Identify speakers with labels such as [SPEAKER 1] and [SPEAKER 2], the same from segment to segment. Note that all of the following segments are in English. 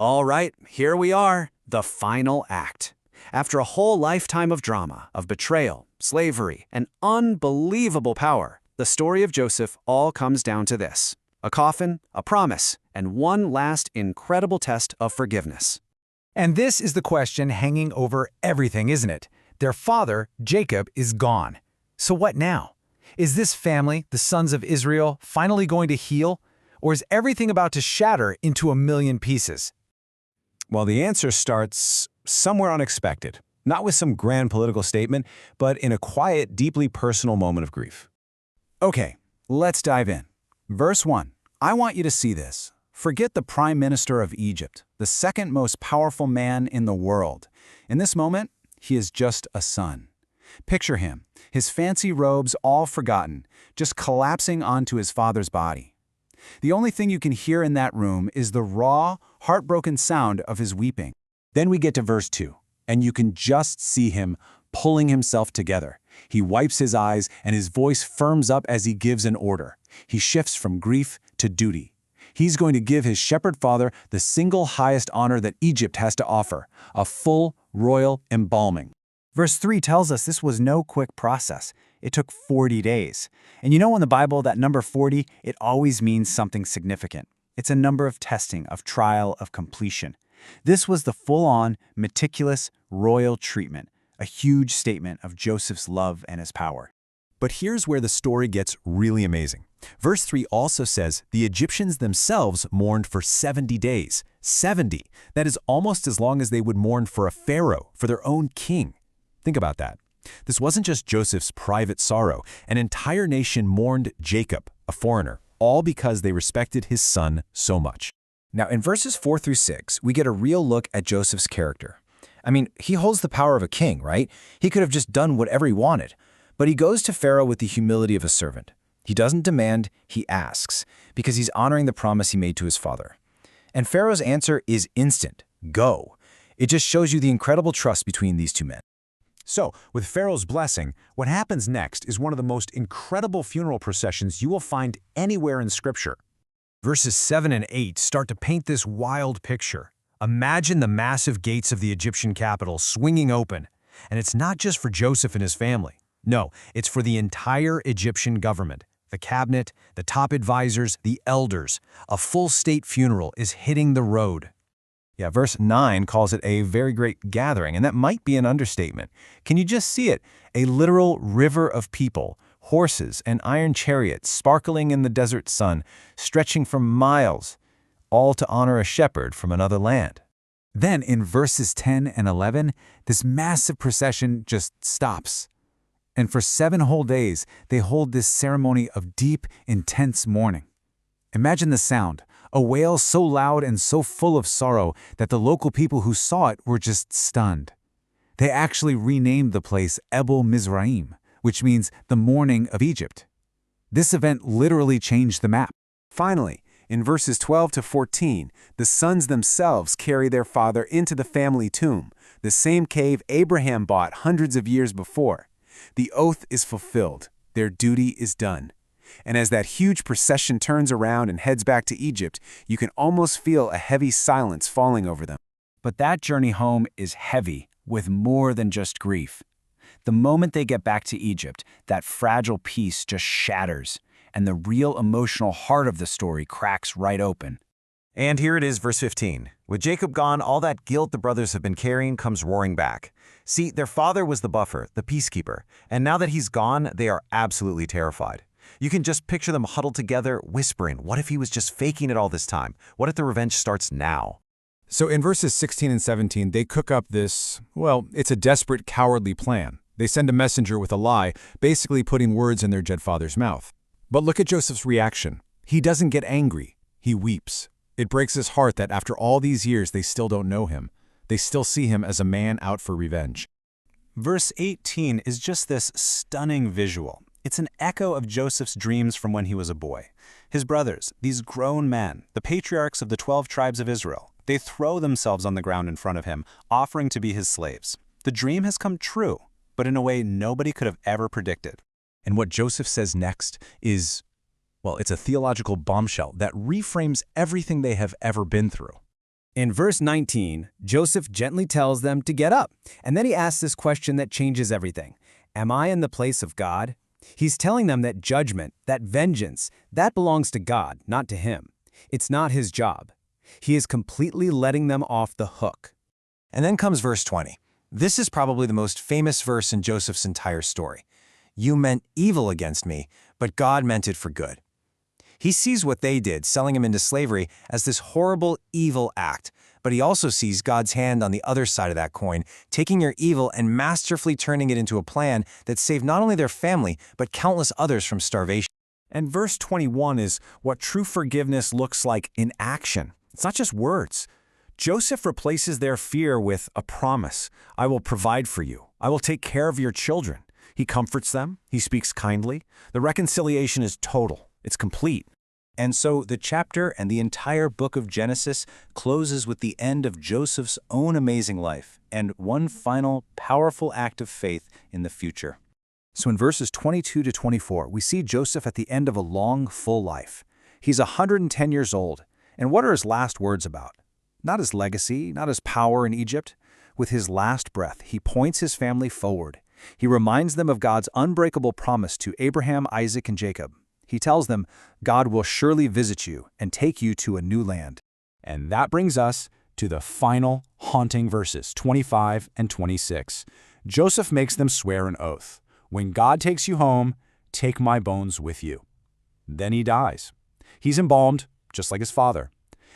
[SPEAKER 1] All right, here we are, the final act. After a whole lifetime of drama, of betrayal, slavery, and unbelievable power, the story of Joseph all comes down to this: a coffin, a promise, and one last incredible test of forgiveness.
[SPEAKER 2] And this is the question hanging over everything, isn't it? Their father, Jacob, is gone. So what now? Is this family, the sons of Israel, finally going to heal? Or is everything about to shatter into a million pieces?
[SPEAKER 3] Well, the answer starts somewhere unexpected, not with some grand political statement, but in a quiet, deeply personal moment of grief.
[SPEAKER 4] Okay, let's dive in. Verse 1. I want you to see this. Forget the Prime Minister of Egypt, the second most powerful man in the world. In this moment, he is just a son. Picture him, his fancy robes all forgotten, just collapsing onto his father's body. The only thing you can hear in that room is the raw, heartbroken sound of his weeping.
[SPEAKER 3] Then we get to verse 2, and you can just see him pulling himself together. He wipes his eyes, and his voice firms up as he gives an order. He shifts from grief to duty. He's going to give his shepherd father the single highest honor that Egypt has to offer, a full royal embalming.
[SPEAKER 4] Verse 3 tells us this was no quick process. It took 40 days. And you know in the Bible, that number 40, it always means something significant. It's a number of testing, of trial, of completion. This was the full-on, meticulous, royal treatment, a huge statement of Joseph's love and his power.
[SPEAKER 3] But here's where the story gets really amazing. Verse 3 also says the Egyptians themselves mourned for 70 days. 70! That is almost as long as they would mourn for a pharaoh, for their own king. Think about that. This wasn't just Joseph's private sorrow. An entire nation mourned Jacob, a foreigner, all because they respected his son so much.
[SPEAKER 5] Now, in verses 4 through 6, we get a real look at Joseph's character. I mean, he holds the power of a king, right? He could have just done whatever he wanted. But he goes to Pharaoh with the humility of a servant. He doesn't demand, he asks, because he's honoring the promise he made to his father. And Pharaoh's answer is instant: go. It just shows you the incredible trust between these two men.
[SPEAKER 3] So, with Pharaoh's blessing, what happens next is one of the most incredible funeral processions you will find anywhere in Scripture.
[SPEAKER 2] Verses 7 and 8 start to paint this wild picture. Imagine the massive gates of the Egyptian capital swinging open. And it's not just for Joseph and his family. No, it's for the entire Egyptian government. The cabinet, the top advisors, the elders. A full state funeral is hitting the road.
[SPEAKER 3] Yeah, verse 9 calls it a very great gathering, and that might be an understatement. Can you just see it? A literal river of people, horses and iron chariots sparkling in the desert sun, stretching for miles, all to honor a shepherd from another land.
[SPEAKER 4] Then in verses 10 and 11, this massive procession just stops. And for 7 whole days, they hold this ceremony of deep, intense mourning. Imagine the sound. A wail so loud and so full of sorrow that the local people who saw it were just stunned. They actually renamed the place Ebel Mizraim, which means the mourning of Egypt. This event literally changed the map.
[SPEAKER 6] Finally, in verses 12 to 14, the sons themselves carry their father into the family tomb, the same cave Abraham bought hundreds of years before. The oath is fulfilled. Their duty is done. And as that huge procession turns around and heads back to Egypt, you can almost feel a heavy silence falling over them.
[SPEAKER 4] But that journey home is heavy with more than just grief. The moment they get back to Egypt, that fragile peace just shatters, and the real emotional heart of the story cracks right open.
[SPEAKER 3] And here it is, verse 15. With Jacob gone, all that guilt the brothers have been carrying comes roaring back. See, their father was the buffer, the peacekeeper, and now that he's gone, they are absolutely terrified. You can just picture them huddled together, whispering, what if he was just faking it all this time? What if the revenge starts now?
[SPEAKER 6] So in verses 16 and 17, they cook up this, well, it's a desperate, cowardly plan. They send a messenger with a lie, basically putting words in their dead father's mouth. But look at Joseph's reaction. He doesn't get angry. He weeps. It breaks his heart that after all these years, they still don't know him. They still see him as a man out for revenge.
[SPEAKER 1] Verse 18 is just this stunning visual. It's an echo of Joseph's dreams from when he was a boy. His brothers, these grown men, the patriarchs of the 12 tribes of Israel, they throw themselves on the ground in front of him, offering to be his slaves. The dream has come true, but in a way nobody could have ever predicted.
[SPEAKER 3] And what Joseph says next is, well, it's a theological bombshell that reframes everything they have ever been through.
[SPEAKER 2] In verse 19, Joseph gently tells them to get up, and then he asks this question that changes everything. Am I in the place of God? He's telling them that judgment, that vengeance, that belongs to God, not to him. It's not his job. He is completely letting them off the hook.
[SPEAKER 5] And then comes verse 20. This is probably the most famous verse in Joseph's entire story. You meant evil against me, but God meant it for good. He sees what they did, selling him into slavery, as this horrible, evil act, but he also sees God's hand on the other side of that coin, taking your evil and masterfully turning it into a plan that saved not only their family, but countless others from starvation.
[SPEAKER 3] And verse 21 is what true forgiveness looks like in action. It's not just words. Joseph replaces their fear with a promise. I will provide for you. I will take care of your children. He comforts them. He speaks kindly. The reconciliation is total. It's complete. And so the chapter and the entire book of Genesis closes with the end of Joseph's own amazing life and one final powerful act of faith in the future.
[SPEAKER 1] So in verses 22 to 24, we see Joseph at the end of a long, full life. He's 110 years old. And what are his last words about? Not his legacy, not his power in Egypt. With his last breath, he points his family forward. He reminds them of God's unbreakable promise to Abraham, Isaac, and Jacob. He tells them, God will surely visit you and take you to a new land.
[SPEAKER 3] And that brings us to the final haunting verses, 25 and 26. Joseph makes them swear an oath. When God takes you home, take my bones with you. Then he dies. He's embalmed, just like his father.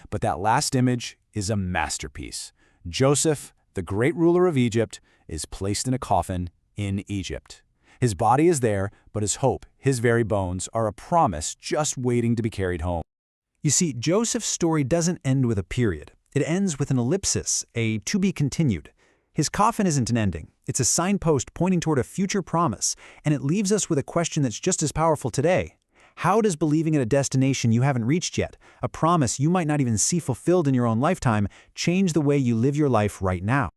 [SPEAKER 3] But that last image is a masterpiece. Joseph, the great ruler of Egypt, is placed in a coffin in Egypt. His body is there, but his hope, his very bones, are a promise just waiting to be carried home.
[SPEAKER 1] You see, Joseph's story doesn't end with a period. It ends with an ellipsis, a to be continued. His coffin isn't an ending. It's a signpost pointing toward a future promise, and it leaves us with a question that's just as powerful today. How does believing in a destination you haven't reached yet, a promise you might not even see fulfilled in your own lifetime, change the way you live your life right now?